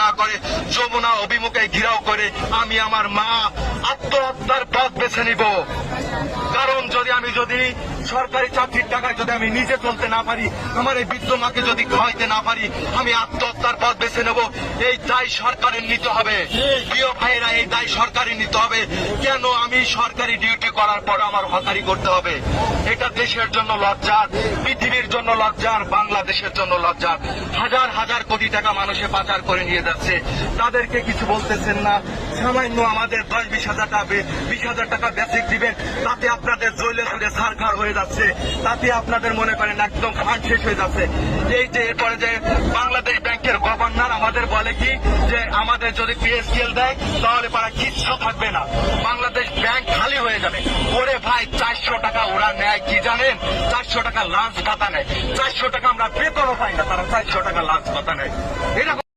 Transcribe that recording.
না করে যমুনা অভিমুখে ঘিরাও করে আমি আমার মা আত্মহত্যার পথ বেছে নিব। কারণ যদি সরকারি চাকরির টাকায় যদি আমি নিজে চলতে না পারি, আমার এই বৃদ্ধ মাকে যদি খাওয়াইতে না পারি, আমি আত্মহত্যার পথ বেছে নেব। এই দায় সরকারের নিতে হবে। প্রিয় ভাইয়েরা, এই দায় সরকারের নিতে হবে। কেন আমি সরকারি ডিউটি করার পর আমার হকারি করতে হবে? এটা দেশের জন্য লজ্জার, পৃথিবীর জন্য লজ্জার, বাংলাদেশের জন্য লজ্জার। হাজার হাজার কোটি টাকা মানুষে পাচার করে নিয়ে যাচ্ছে, তাদেরকে কিছু বলতেছেন না। সামান্য আমাদের 10-20 হাজার টাকা বেসিক দিবেন, তাতে আপনাদের জৈলে জুড়ে সারখার হয়ে যাচ্ছে, তাতে আপনাদের মনে করেন একদম ফান্ড শেষ হয়ে যাচ্ছে। এই যে এরপরে যে বাংলাদেশ ব্যাংকের গভর্নর আমাদের বলে কি যে আমাদের যদি পিএসসিএল দেয় তাহলে পারা কিচ্ছু থাকবে না, বাংলাদেশ ব্যাংক খালি হয়ে যাবে। ওরে ভাই, 400 টাকা ওরা নেয় কি জানেন? 400 টাকা লাঞ্চ ভাতা নেয়। 400 টাকা আমরা বেতনও পাই না, তারা 400 টাকা লাঞ্চ ভাতা নেয়। এরকম